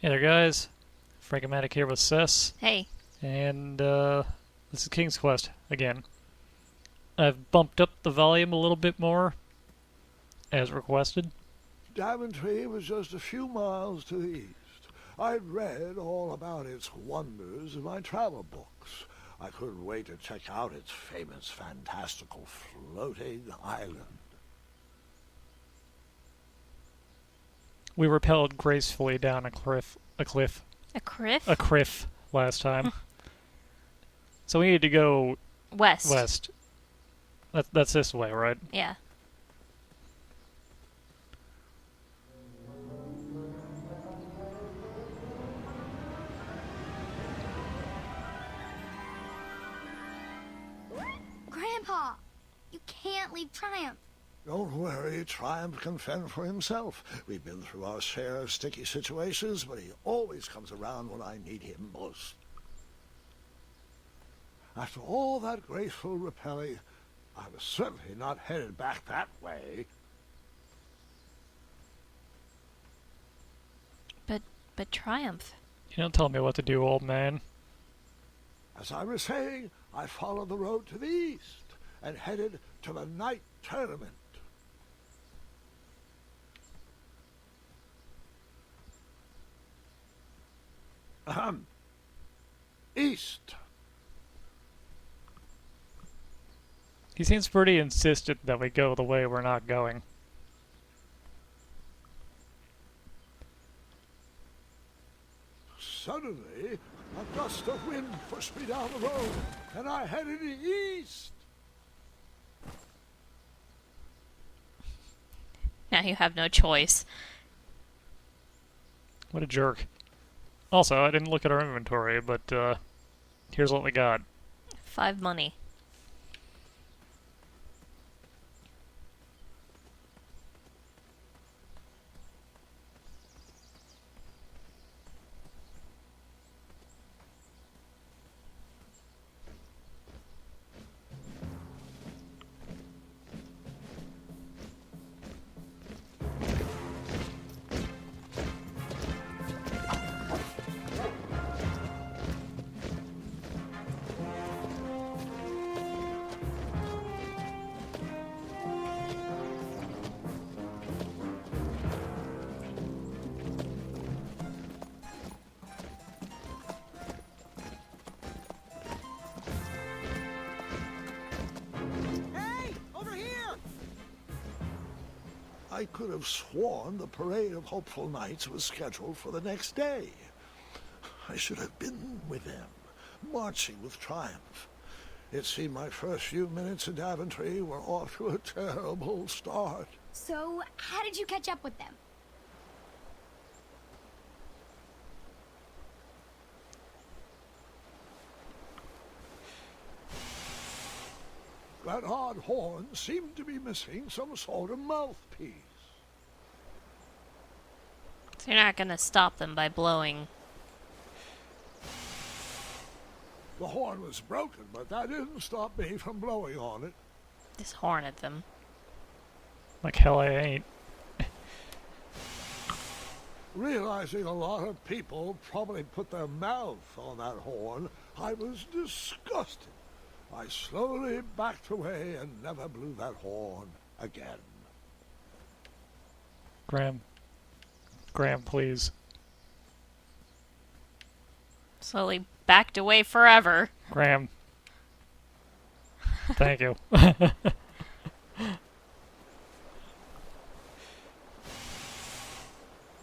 Hey there, guys. Frankomatic here with Cess, Hey, and this is King's Quest again. I've bumped up the volume a little bit more, as requested. Daventry was just a few miles to the east. I'd read all about its wonders in my travel books. I couldn't wait to check out its famous, fantastical floating island. We rappelled gracefully down a criff? a cliff last time. So we need to go West. west. That's this way, right? Yeah. Grandpa, you can't leave Triumph. Don't worry, Triumph can fend for himself. We've been through our share of sticky situations, but he always comes around when I need him most. After all that graceful rappelling, I was certainly not headed back that way. But Triumph. You don't tell me what to do, old man. As I was saying, I followed the road to the east and headed to the night tournament. Ahem. East. He seems pretty insistent that we go the way we're not going. Suddenly, a gust of wind pushed me down the road, and I headed east. Now you have no choice. What a jerk. Also, I didn't look at our inventory, but here's what we got. 5 money. I could have sworn the parade of hopeful knights was scheduled for the next day. I should have been with them, marching with Triumph. It seemed my first few minutes in Daventry were off to a terrible start. So, how did you catch up with them? That odd horn seemed to be missing some sort of mouthpiece. So you're not gonna stop them by blowing. The horn was broken, but that didn't stop me from blowing on it. This horn at them. Like hell I ain't. Realizing a lot of people probably put their mouth on that horn, I was disgusted. I slowly backed away and never blew that horn again. Graham, please. Slowly backed away forever. Graham. Thank you.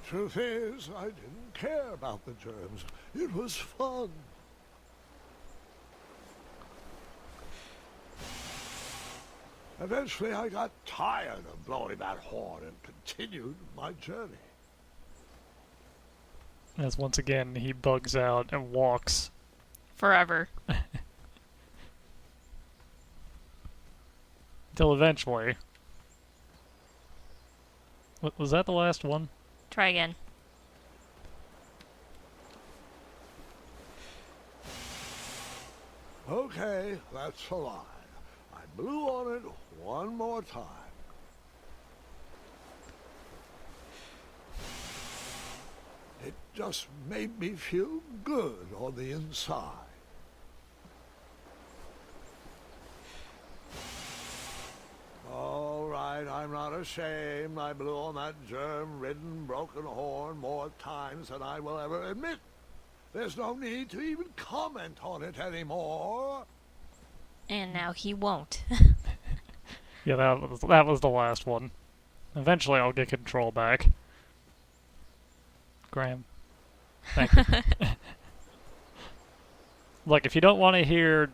Truth is, I didn't care about the germs. It was fun. Eventually, I got tired of blowing that horn and continued my journey. As once again he bugs out and walks. Forever. Until eventually. Was that the last one? Try again. Okay, that's a lie. I blew on it one more time. It just made me feel good on the inside. All right, I'm not ashamed. I blew on that germ-ridden, broken horn more times than I will ever admit. There's no need to even comment on it anymore. And now he won't. Yeah, that was the last one. Eventually I'll get control back. Graham. Thank you. Look, if you don't want to hear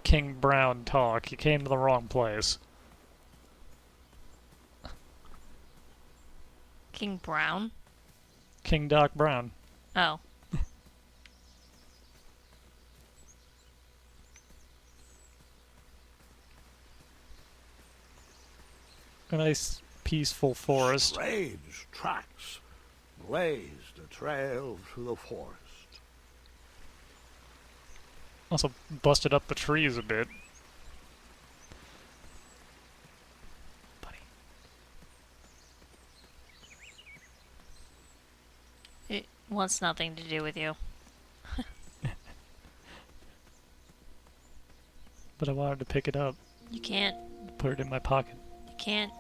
King Brown talk, you came to the wrong place. King Brown? King Doc Brown. Oh. A nice, peaceful forest. Strange tracks blazed a trail through the forest. Also busted up the trees a bit. Buddy. It wants nothing to do with you. But I wanted to pick it up, You can't. put it in my pocket. You can't.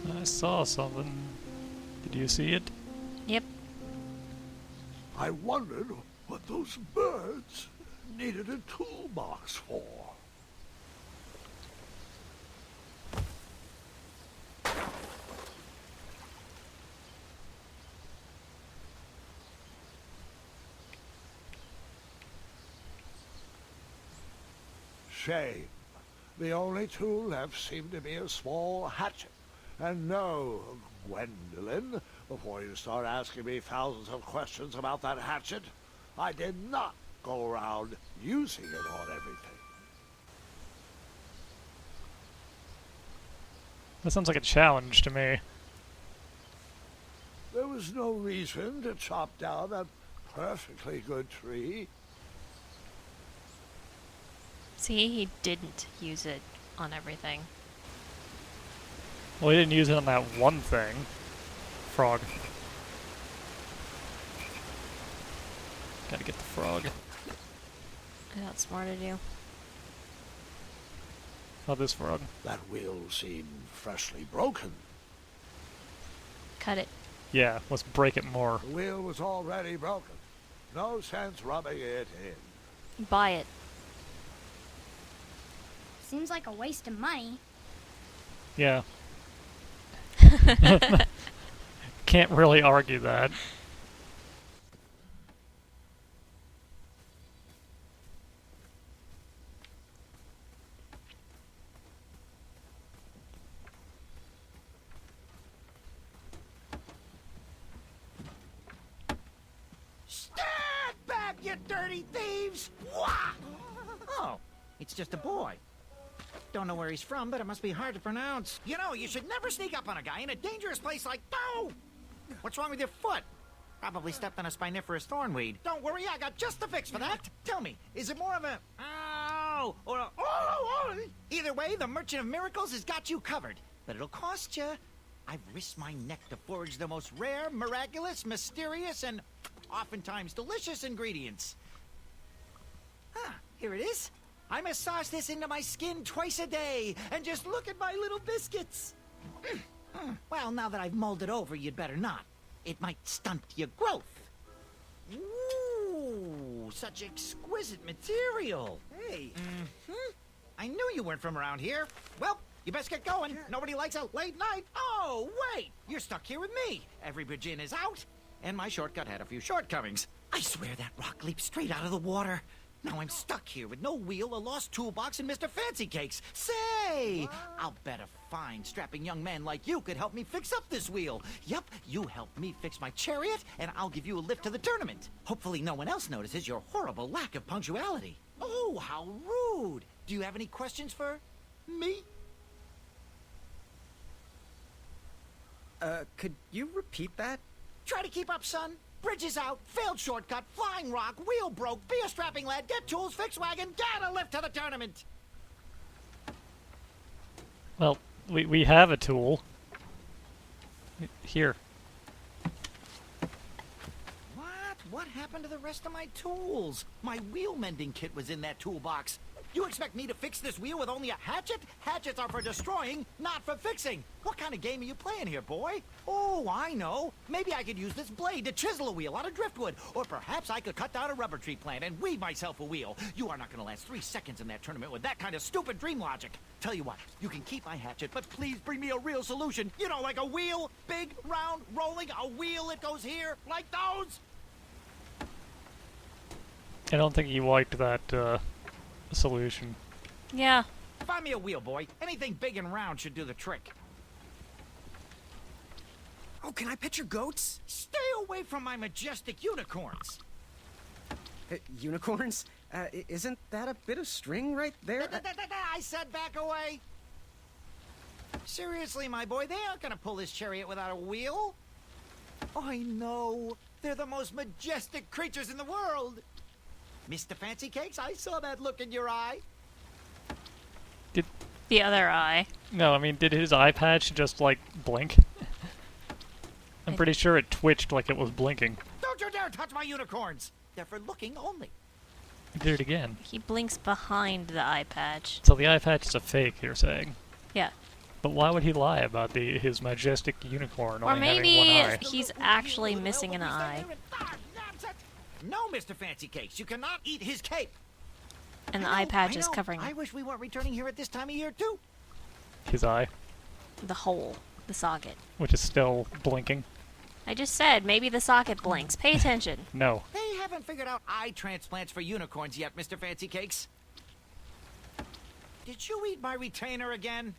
I saw something. Did you see it? Yep. I wondered what those birds needed a toolbox for. Shame. The only tool left seemed to be a small hatchet. And no, Gwendolyn, before you start asking me thousands of questions about that hatchet, I did not go around using it on everything. That sounds like a challenge to me. There was no reason to chop down that perfectly good tree. See, he didn't use it on everything. Well, he didn't use it on that one thing. Frog. Gotta get the frog. I outsmarted you. Oh, this frog. That wheel seemed freshly broken. Cut it. Yeah, let's break it more. The wheel was already broken. No sense rubbing it in. Buy it. Seems like a waste of money. Yeah. Can't really argue that. Stand back, you dirty thieves! Wah! Oh, it's just a boy. Don't know where he's from, but it must be hard to pronounce. You know, you should never sneak up on a guy in a dangerous place like... No! What's wrong with your foot? Probably stepped on a spiniferous thornweed. Don't worry, I got just the fix for that. Tell me, is it more of a... Ow! Or a... Oh! Either way, the Merchant of Miracles has got you covered. But it'll cost you. I've risked my neck to forge the most rare, miraculous, mysterious, and oftentimes delicious ingredients. Huh, here it is. I massage this into my skin twice a day, and just look at my little biscuits. Well, now that I've mulled it over, you'd better not. It might stunt your growth. Ooh, such exquisite material. Hey. I knew you weren't from around here. Well, you best get going. Nobody likes a late night. Oh, wait. You're stuck here with me. Every Virgin is out, and my shortcut had a few shortcomings. I swear that rock leaped straight out of the water. Now I'm stuck here with no wheel, a lost toolbox, and Mr. Fancy Cakes. Say, I'll bet a fine, strapping young man like you could help me fix up this wheel. Yep, you help me fix my chariot, and I'll give you a lift to the tournament. Hopefully no one else notices your horrible lack of punctuality. Oh, how rude. Do you have any questions for me? Could you repeat that? Try to keep up, son. Bridge is out, failed shortcut, flying rock, wheel broke, be a strapping lad, get tools, fix wagon, get a lift to the tournament. Well, we have a tool. Here. What happened to the rest of my tools? My wheel mending kit was in that toolbox. You expect me to fix this wheel with only a hatchet? Hatchets are for destroying, not for fixing. What kind of game are you playing here, boy? Oh, I know. Maybe I could use this blade to chisel a wheel out of driftwood. Or perhaps I could cut down a rubber tree plant and weave myself a wheel. You are not going to last 3 seconds in that tournament with that kind of stupid dream logic. Tell you what, you can keep my hatchet, but please bring me a real solution. You know, like a wheel, big, round, rolling, a wheel that goes here, like those. I don't think you liked that, solution. Yeah. Find me a wheel, boy. Anything big and round should do the trick. Oh, can I pet your goats? Stay away from my majestic unicorns. Unicorns? Isn't that a bit of string right there? I said back away. Seriously, my boy, they aren't gonna pull this chariot without a wheel. I know. They're the most majestic creatures in the world. Mr. Fancy Cakes, I saw that look in your eye. Did The other eye. no? I mean, did his eye patch just like blink? I'm pretty sure it twitched like it was blinking. Don't you dare touch my unicorns. They're for looking only. It did it again. He blinks behind the eye patch. So the eye patch is a fake, you're saying? Yeah. But why would he lie about his majestic unicorn Or only having maybe one eye? he's actually missing an eye. No, Mr. Fancy Cakes, you cannot eat his cape. And the I eye know, patch I is know. covering I wish we weren't returning here at this time of year, too. His eye, the hole, the socket. which is still blinking. I just said, maybe the socket blinks. Pay attention. No. They haven't figured out eye transplants for unicorns yet, Mr. Fancy Cakes. Did you eat my retainer again?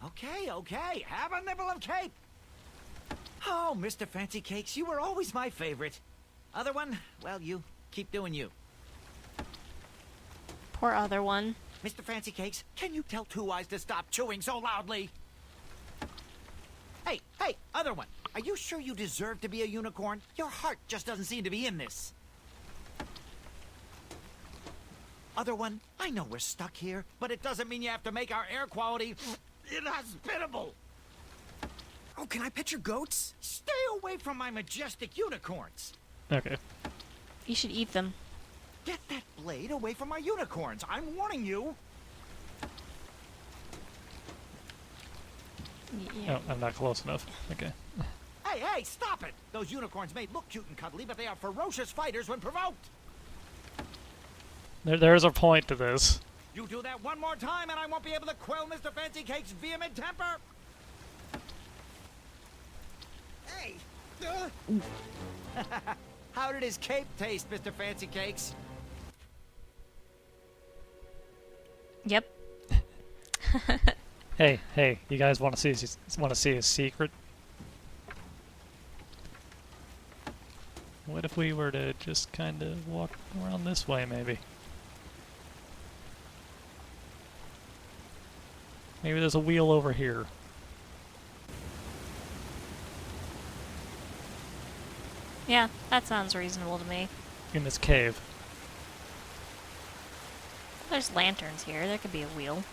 Okay. Have a nibble of cape. Oh, Mr. Fancy Cakes, you were always my favorite. Other one, well, you keep doing you. Poor other one. Mr. Fancy Cakes, can you tell Two Eyes to stop chewing so loudly? Hey, other one. Are you sure you deserve to be a unicorn? Your heart just doesn't seem to be in this. Other one, I know we're stuck here, but it doesn't mean you have to make our air quality inhospitable. Oh, can I pet your goats? Stay away from my majestic unicorns. Okay. You should eat them. Get that blade away from my unicorns. I'm warning you. Yeah. Oh, I'm not close enough. Okay. Hey, stop it! Those unicorns may look cute and cuddly, but they are ferocious fighters when provoked. There's a point to this. You do that one more time and I won't be able to quell Mr. Fancy Cake's vehement temper. Hey! How did his cape taste, Mr. Fancy Cakes? Yep. Hey, you guys want to see his secret? What if we were to just kind of walk around this way, maybe? Maybe there's a wheel over here. Yeah, that sounds reasonable to me. In this cave. There's lanterns here. There could be a wheel.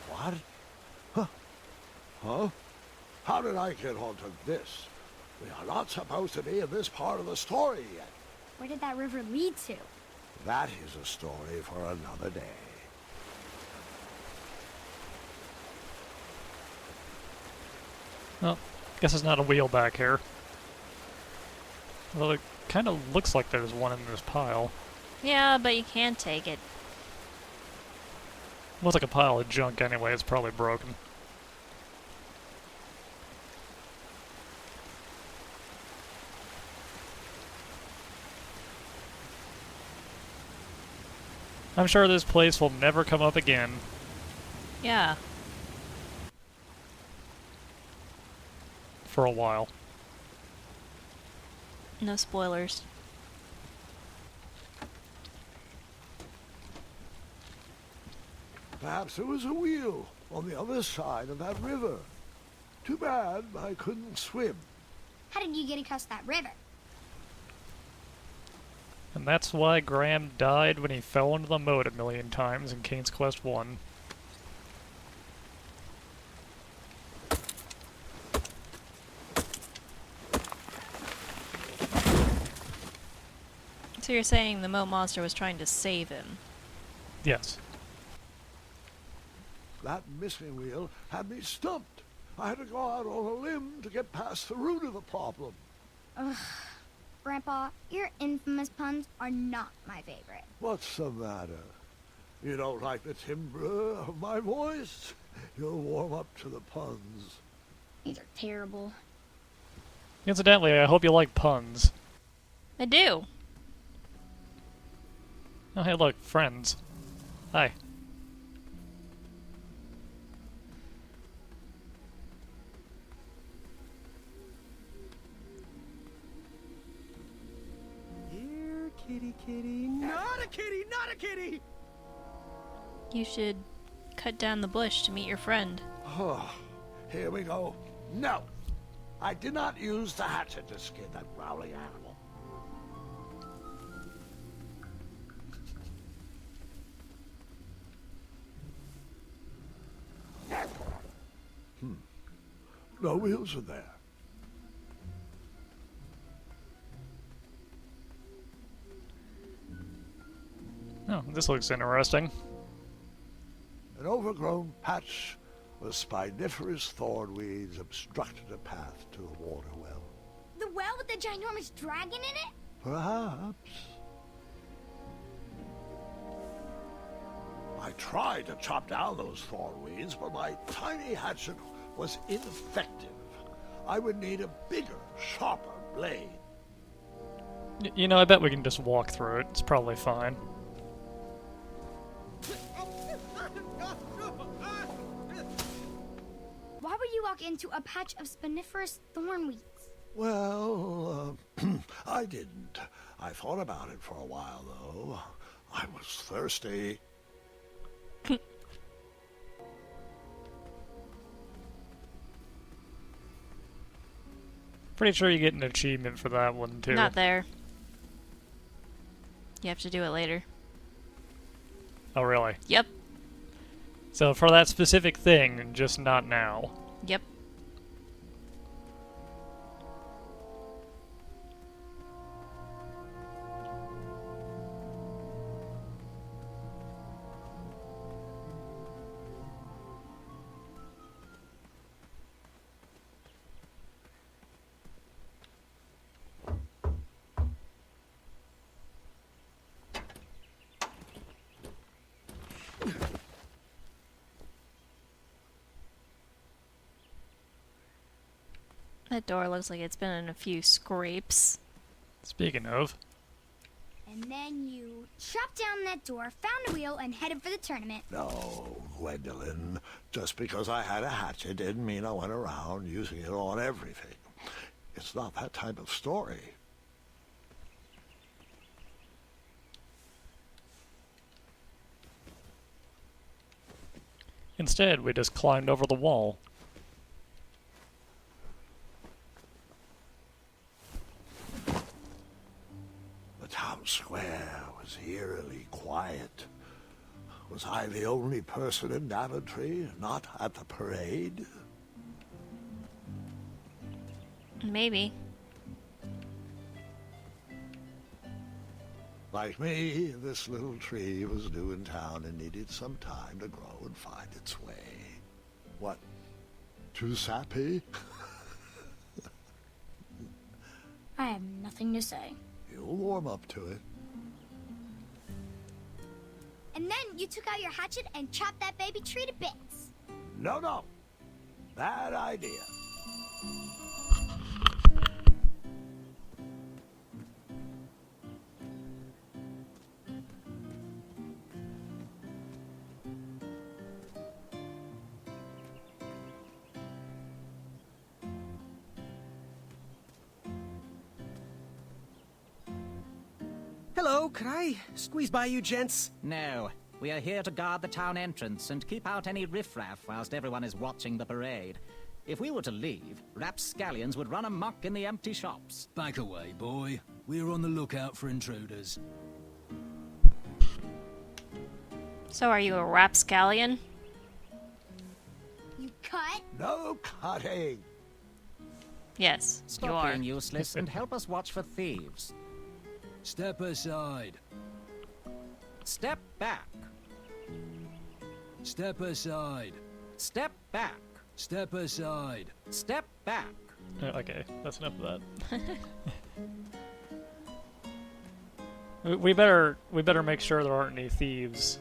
What? Huh? How did I get onto this? We are not supposed to be in this part of the story yet. Where did that river lead to? That is a story for another day. Well, guess there's not a wheel back here. Although it kind of looks like there's one in this pile. Yeah, but you can't take it. Looks like a pile of junk anyway, it's probably broken. I'm sure this place will never come up again. Yeah. For a while. No spoilers. Perhaps there was a wheel on the other side of that river. Too bad I couldn't swim. How did you get across that river? And that's why Graham died when he fell into the moat a million times in King's Quest 1. So you're saying the moat monster was trying to save him? Yes. That missing wheel had me stumped. I had to go out on a limb to get past the root of the problem. Ugh. Grandpa, your infamous puns are not my favorite. What's the matter? You don't like the timbre of my voice? You'll warm up to the puns. These are terrible. Incidentally, I hope you like puns. I do. Oh, hey, look, friends. Hi. Here, kitty, kitty. Not a kitty, not a kitty! You should cut down the bush to meet your friend. Oh, here we go. No! I did not use the hatchet to skin that growling animal. No wheels in there. Oh, this looks interesting. An overgrown patch of spiniferous thornweeds obstructed a path to a water well. The well with the ginormous dragon in it? Perhaps. I tried to chop down those thornweeds, but my tiny hatchet was ineffective. I would need a bigger, sharper blade. You know, I bet we can just walk through it. It's probably fine. Why would you walk into a patch of spiniferous thornweeds? Well, I didn't. I thought about it for a while, though. I was thirsty. Pretty sure you get an achievement for that one, too. Not there. You have to do it later. Oh, really? Yep. So for that specific thing, just not now. Yep. That door looks like it's been in a few scrapes. Speaking of, And then you chopped down that door, found a wheel, and headed for the tournament. No, Gwendolyn. Just because I had a hatchet didn't mean I went around using it on everything. It's not that type of story. instead we just climbed over the wall. The town square was eerily quiet. Was I the only person in Daventry not at the parade? Maybe. Like me, this little tree was new in town and needed some time to grow and find its way. What? Too sappy? I have nothing to say. You'll warm up to it. And then you took out your hatchet and chopped that baby tree to bits. No, no. Bad idea. Hello, could I squeeze by you gents? No. We are here to guard the town entrance and keep out any riffraff whilst everyone is watching the parade. If we were to leave, rapscallions would run amok in the empty shops. Back away, boy. We're on the lookout for intruders. So are you a rapscallion? You cut? No cutting. Yes, you Stop are. being useless and help us watch for thieves. Step aside. Step back. Step aside. Step back. Step aside. Step back. Okay, that's enough of that. We better make sure there aren't any thieves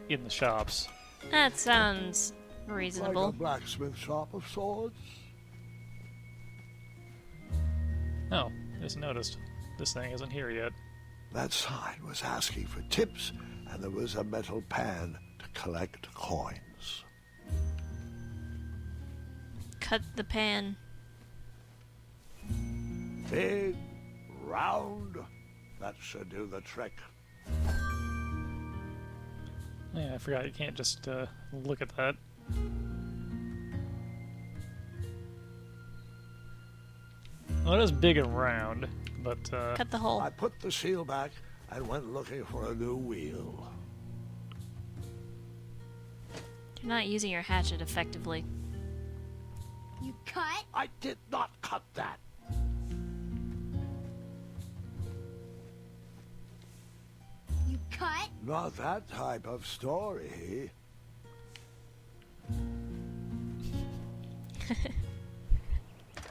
in the shops. That sounds Like reasonable. a blacksmith shop of sorts. Oh, just noticed. This thing isn't here yet. That sign was asking for tips, and there was a metal pan to collect coins. Cut the pan. Big, round, that should do the trick. Yeah, I forgot you can't just look at that. Well, it is big and round, but Cut the hole. I put the seal back and went looking for a new wheel. You're not using your hatchet effectively. You cut? I did not cut that. You cut? Not that type of story.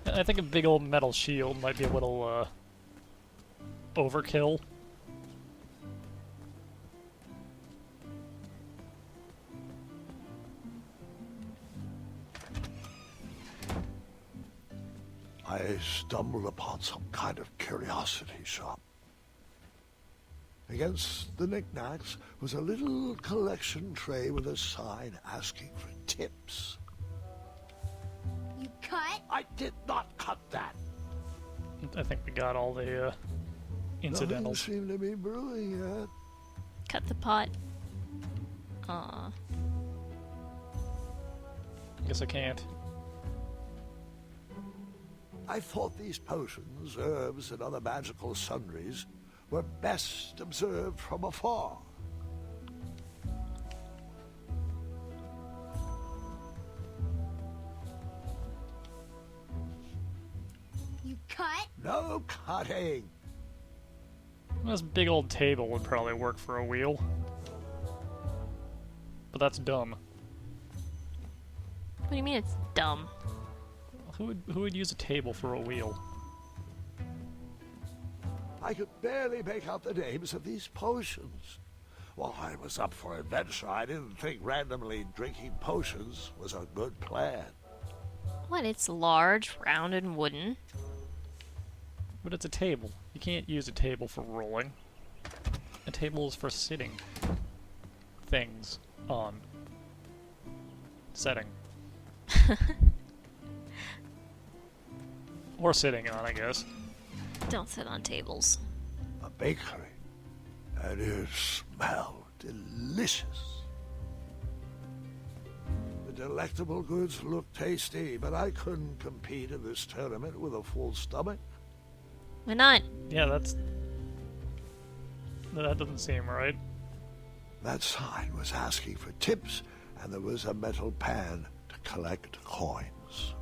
I think a big old metal shield might be a little overkill. I stumbled upon some kind of curiosity shop. Against the knickknacks was a little collection tray with a sign asking for tips. You cut? I did not cut that. I think we got all the Nothing incidentals. seemed to be brewing yet. Cut the pot. Aw. Guess I can't. I thought these potions, herbs, and other magical sundries were best observed from afar. You cut? No cutting. This big old table would probably work for a wheel. But that's dumb. What do you mean it's dumb? Who would use a table for a wheel? I could barely make out the names of these potions. While I was up for adventure, I didn't think randomly drinking potions was a good plan. What? It's large, round, and wooden. But it's a table. You can't use a table for rolling. A table is for sitting things on. Setting. Or sitting on, I guess. Don't sit on tables. A bakery, and it smelled delicious. The delectable goods looked tasty, but I couldn't compete in this tournament with a full stomach. Why not? Yeah, that doesn't seem right. That sign was asking for tips, and there was a metal pan to collect coins.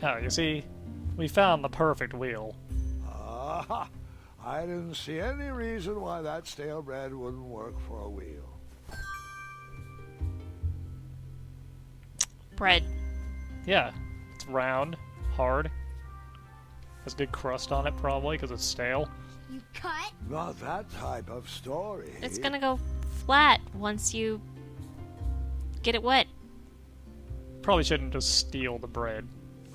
Oh, you see, we found the perfect wheel. Ah, I didn't see any reason why that stale bread wouldn't work for a wheel. Bread. Yeah, it's round, hard, has good crust on it probably because it's stale. You cut? Not that type of story. It's gonna go flat once you get it wet. Probably shouldn't just steal the bread.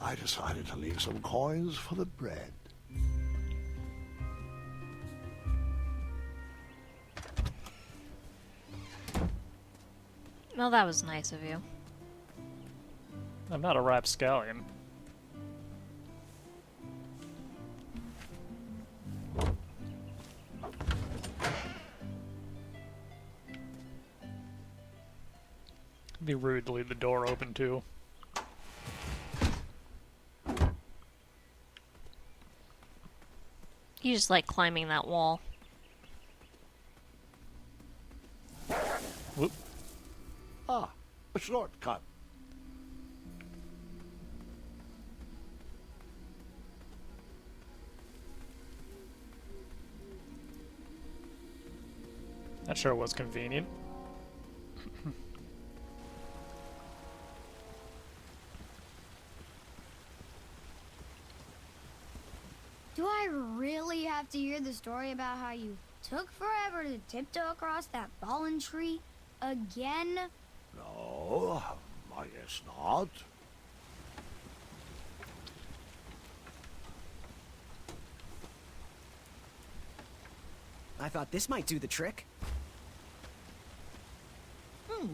I decided to leave some coins for the bread. Well, that was nice of you. I'm not a rapscallion. Be rude to leave the door open too. You just like climbing that wall. Whoop. Ah, a shortcut. That sure was convenient. Do I really have to hear the story about how you took forever to tiptoe across that fallen tree again? No, I guess not. I thought this might do the trick.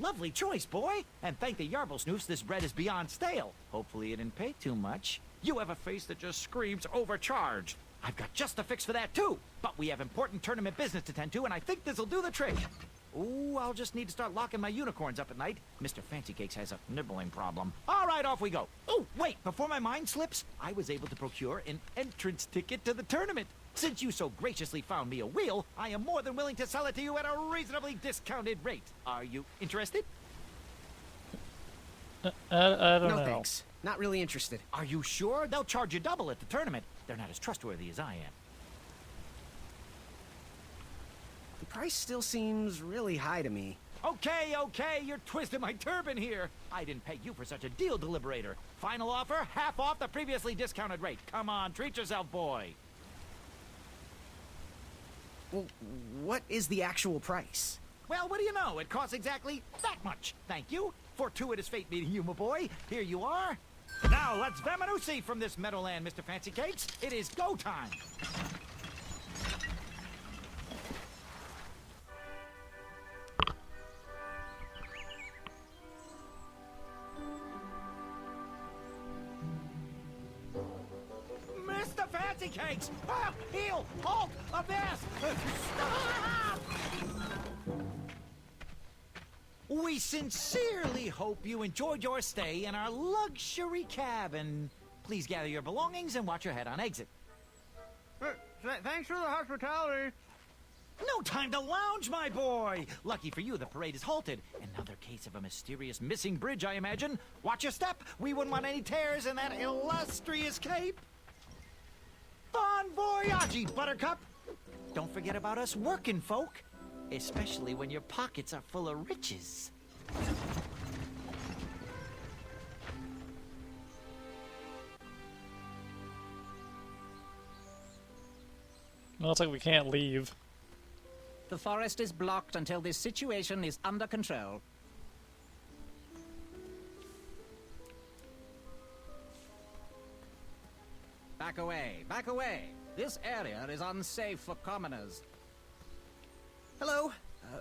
Lovely choice, boy. And thank the Yarblesnoofs, this bread is beyond stale. Hopefully it didn't pay too much. You have a face that just screams overcharged. I've got just a fix for that, too. But we have important tournament business to tend to, and I think this'll do the trick. Ooh, I'll just need to start locking my unicorns up at night. Mr. Fancy Cakes has a nibbling problem. All right, off we go. Oh, wait, before my mind slips, I was able to procure an entrance ticket to the tournament. Since you so graciously found me a wheel, I am more than willing to sell it to you at a reasonably discounted rate. Are you interested? I don't No know. thanks. Not really interested. Are you sure? They'll charge you double at the tournament. They're not as trustworthy as I am. The price still seems really high to me. Okay, you're twisting my turban here. I didn't pay you for such a deal, Deliberator. Final offer, half off the previously discounted rate. Come on, treat yourself, boy. Well, what is the actual price? Well, what do you know? It costs exactly that much. Thank you. Fortuitous fate meeting you, my boy. Here you are. Now, let's Vamanusi from this meadowland, Mr. Fancy Cakes. It is go time. Mr. Fancy Cakes! Ah, heel! Halt! Avast! Stop! We sincerely hope you enjoyed your stay in our luxury cabin. Please gather your belongings and watch your head on exit. Thanks for the hospitality. No time to lounge, my boy! Lucky for you, the parade is halted. Another case of a mysterious missing bridge, I imagine. Watch your step. We wouldn't want any tears in that illustrious cape. Bon voyage, Buttercup! Don't forget about us working folk, especially when your pockets are full of riches. Well, it's like we can't leave. The forest is blocked until this situation is under control. Back away, back away. This area is unsafe for commoners. Hello.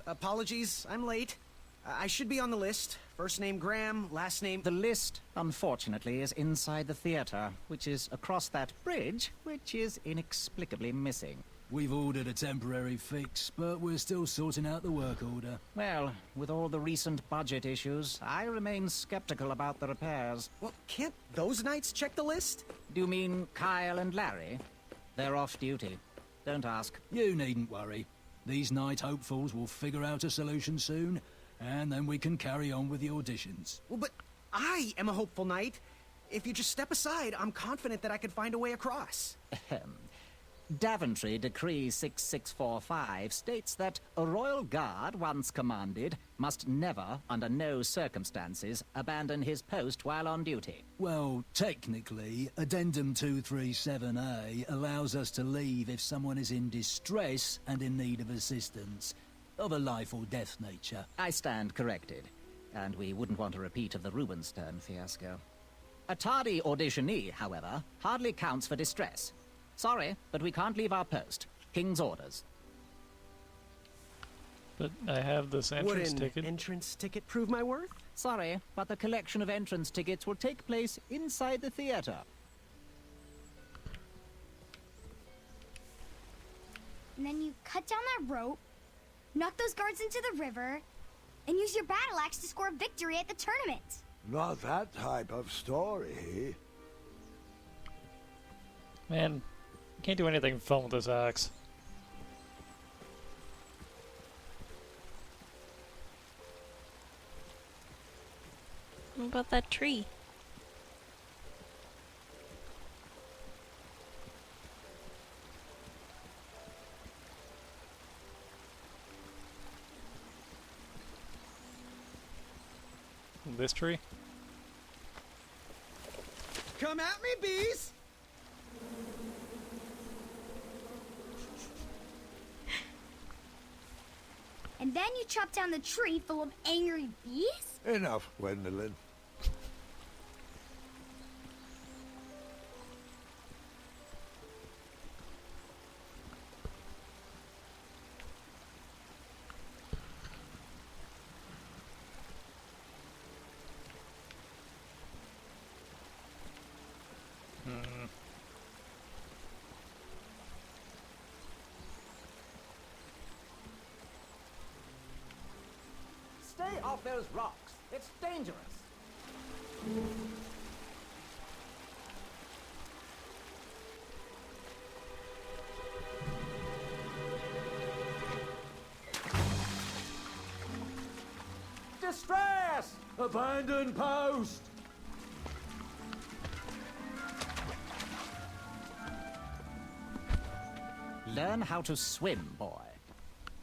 Apologies, I'm late. I should be on the list. First name Graham, last name... The list, unfortunately, is inside the theater, which is across that bridge, which is inexplicably missing. We've ordered a temporary fix, but we're still sorting out the work order. Well, with all the recent budget issues, I remain skeptical about the repairs. Well, can't those knights check the list? Do you mean Kyle and Larry? They're off duty. Don't ask. You needn't worry. These night hopefuls will figure out a solution soon, and then we can carry on with the auditions. Well, but I am a hopeful knight. If you just step aside, I'm confident that I could find a way across. Daventry Decree 6645 states that a royal guard, once commanded, must never, under no circumstances, abandon his post while on duty. Well, technically, Addendum 237A allows us to leave if someone is in distress and in need of assistance, of a life or death nature. I stand corrected, and we wouldn't want a repeat of the Rubenstern fiasco. A tardy auditionee, however, hardly counts for distress. Sorry, but we can't leave our post. King's orders. But I have this entrance Would an ticket. entrance ticket prove my worth? Sorry, but the collection of entrance tickets will take place inside the theater. And then you cut down that rope, knock those guards into the river, and use your battle axe to score victory at the tournament. Not that type of story. Man, can't do anything fun with this axe. What about that tree? This tree? Come at me, bees! And then you chop down the tree full of angry bees? Enough, Gwendolyn. Stay off those rocks. It's dangerous. Distress! Abandon post! Learn how to swim, boy.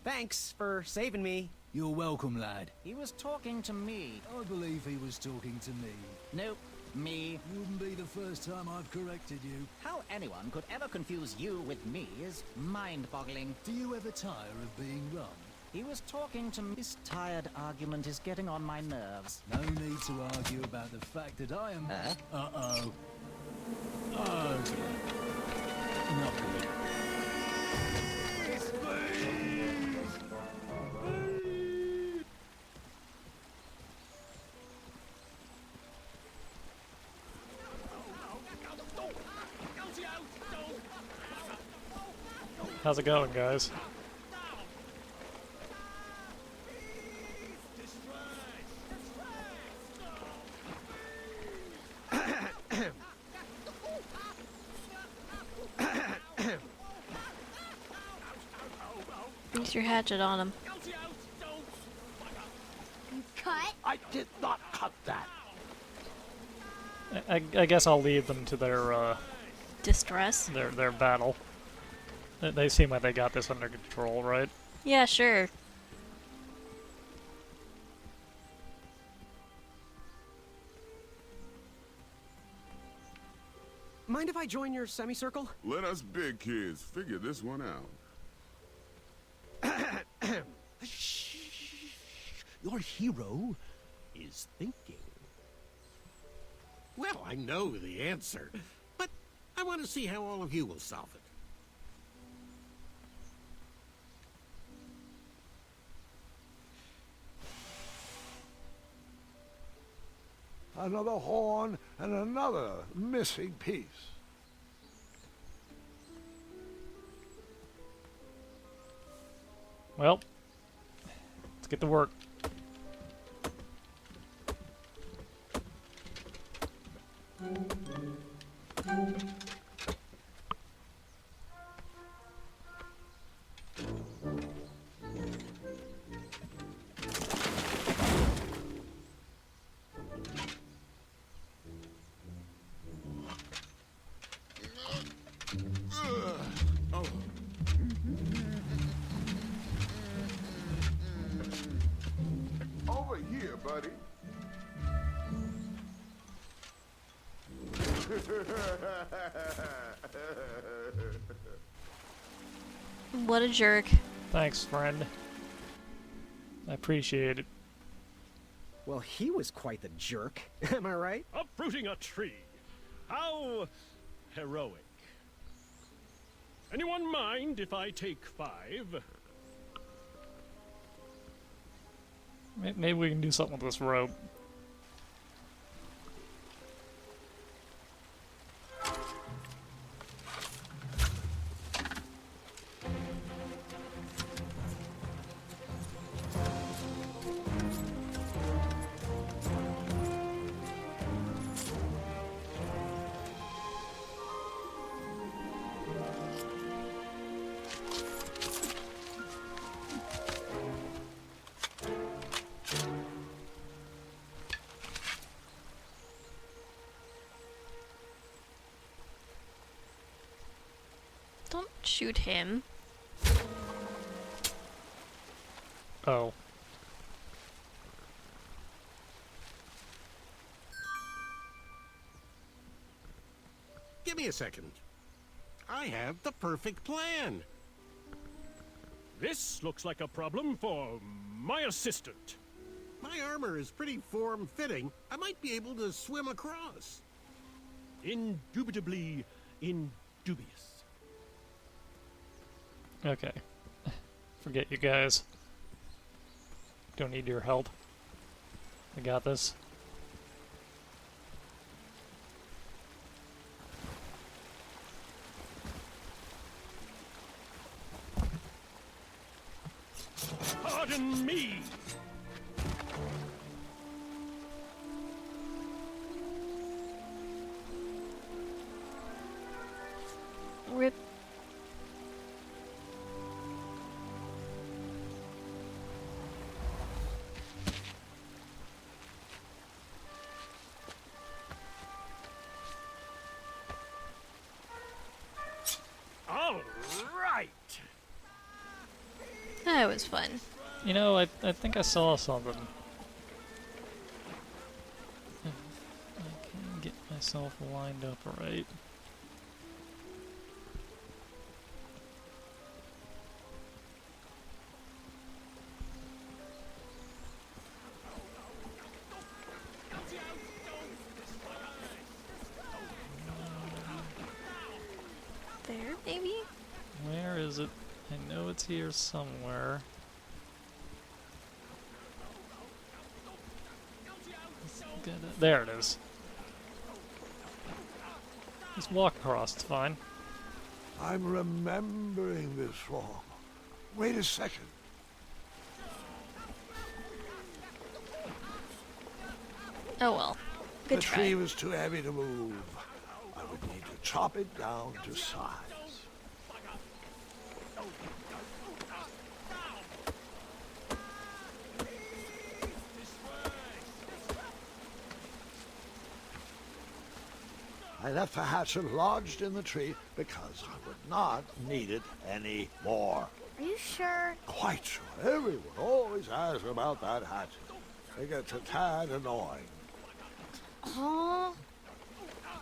Thanks for saving me. You're welcome, lad. He was talking to me. I believe he was talking to me. Nope, me. Wouldn't be the first time I've corrected you. How anyone could ever confuse you with me is mind-boggling. Do you ever tire of being wrong? He was talking to me. This tired argument is getting on my nerves. No need to argue about the fact that I am... Uh-oh. Oh, dear. Not good. How's it going, guys? Use your hatchet on him. You cut? I did not cut that. I guess I'll leave them to Distress? their battle. They seem like they got this under control, right? Yeah, sure. Mind if I join your semicircle? Let us big kids figure this one out. Your hero is thinking. Well, I know the answer, but I want to see how all of you will solve it. Another horn and another missing piece. Well, let's get to work. Over here, buddy. What a jerk. Thanks, friend. I appreciate it. Well, he was quite the jerk. Am I right? Uprooting a tree. How heroic. Anyone mind if I take 5? Maybe we can do something with this rope. shoot him. Oh. Give me a second. I have the perfect plan. This looks like a problem for my assistant. My armor is pretty form-fitting. I might be able to swim across. Indubitably indubious. Okay. Forget you guys. Don't need your help. I got this. Pardon me. Rip. All right. That was fun. You know, I think I saw something. If I can get myself lined up right. There, maybe? Where is it? I know it's here somewhere. There it is. Just walk across, it's fine. I'm remembering this form. Wait a second. Oh well. Good The try. tree was too heavy to move. I would need to chop it down to size. I left the hatchet lodged in the tree because I would not need it anymore. Are you sure? Quite sure. Everyone always asks about that hatchet. It gets a tad annoying. Oh,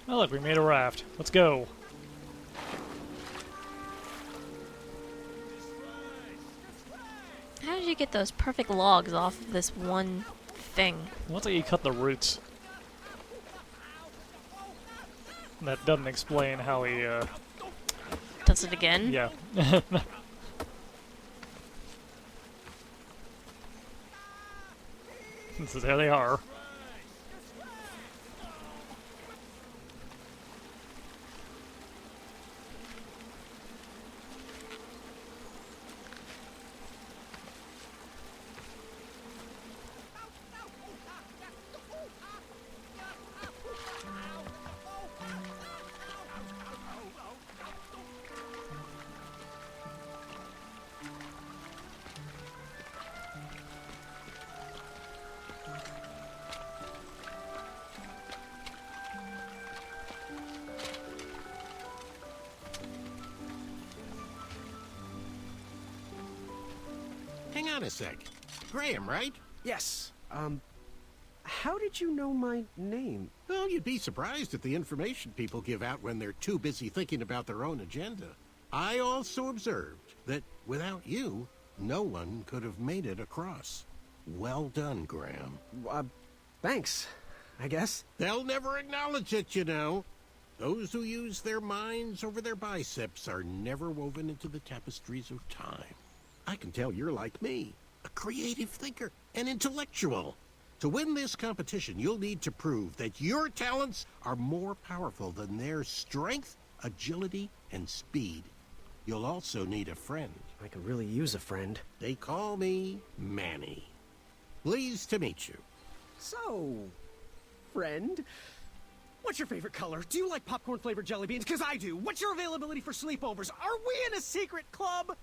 Oh look, we made a raft. Let's go. How did you get those perfect logs off of this one thing? Looks like you cut the roots. That doesn't explain how he, Does it again? yeah. So there they are. Hang on a sec. Graham, right? Yes. How did you know my name? Well, you'd be surprised at the information people give out when they're too busy thinking about their own agenda. I also observed that without you, no one could have made it across. Well done, Graham. Thanks, I guess. They'll never acknowledge it, you know. Those who use their minds over their biceps are never woven into the tapestries of time. I can tell you're like me, a creative thinker, an intellectual. To win this competition, you'll need to prove that your talents are more powerful than their strength, agility, and speed. You'll also need a friend. I could really use a friend. They call me Manny. Pleased to meet you. So, friend, what's your favorite color? Do you like popcorn-flavored jelly beans? Because I do. What's your availability for sleepovers? Are we in a secret club?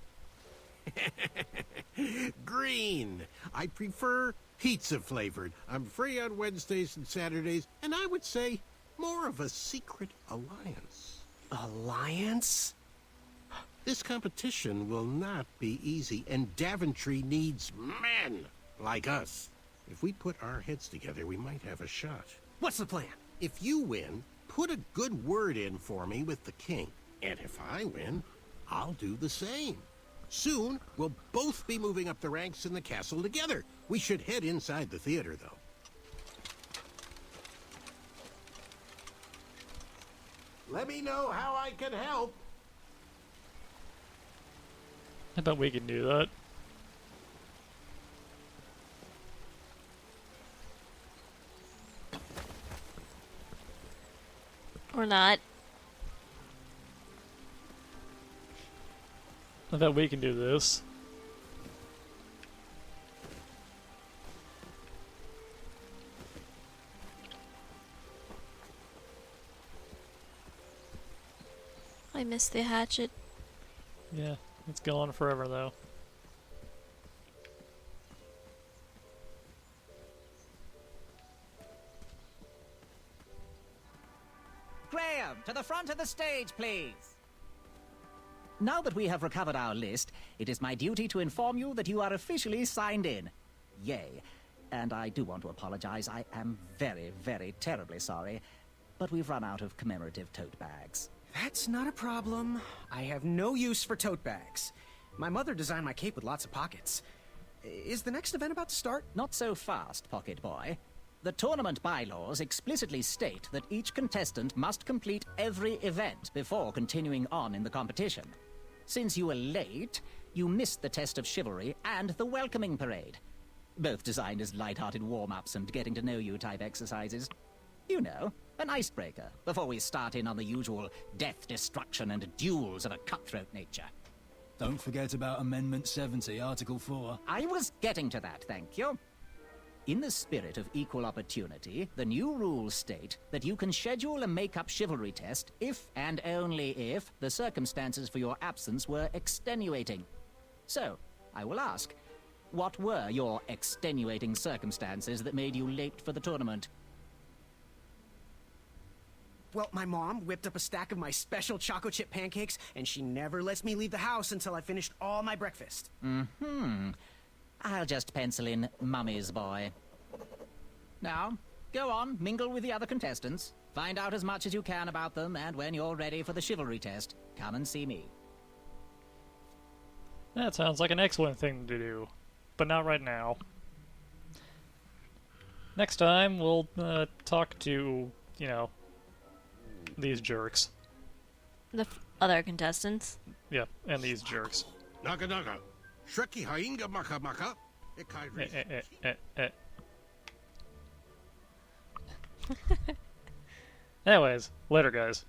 Green. I prefer pizza-flavored. I'm free on Wednesdays and Saturdays, and I would say more of a secret alliance. Alliance? This competition will not be easy, and Daventry needs men like us. If we put our heads together, we might have a shot. What's the plan? If you win, put a good word in for me with the king. And if I win, I'll do the same. Soon, we'll both be moving up the ranks in the castle together. We should head inside the theater, though. Let me know how I can help. I bet we can do that. Or not. I bet we can do this. I miss the hatchet. Yeah, it's gone forever though. Graham, to the front of the stage, please. Now that we have recovered our list, it is my duty to inform you that you are officially signed in. Yay. And I do want to apologize. I am very, very terribly sorry. But we've run out of commemorative tote bags. That's not a problem. I have no use for tote bags. My mother designed my cape with lots of pockets. Is the next event about to start? Not so fast, Pocket Boy. The tournament bylaws explicitly state that each contestant must complete every event before continuing on in the competition. Since you were late, you missed the test of chivalry and the welcoming parade. Both designed as light-hearted warm-ups and getting-to-know-you type exercises. You know, an icebreaker before we start in on the usual death, destruction, and duels of a cutthroat nature. Don't forget about Amendment 70, Article 4. I was getting to that, thank you. In the spirit of equal opportunity, the new rules state that you can schedule a make-up chivalry test if and only if the circumstances for your absence were extenuating. So, I will ask, what were your extenuating circumstances that made you late for the tournament? Well, my mom whipped up a stack of my special chocolate chip pancakes, and she never lets me leave the house until I finished all my breakfast. Mm-hmm. I'll just pencil in Mummy's boy. Now, go on, mingle with the other contestants. Find out as much as you can about them, and when you're ready for the chivalry test, come and see me. That sounds like an excellent thing to do, but not right now. Next time, we'll talk to, you know, these jerks. The other contestants. Yeah, and these jerks. Naga naga. Shreki hainga maka maka. Anyways, later guys.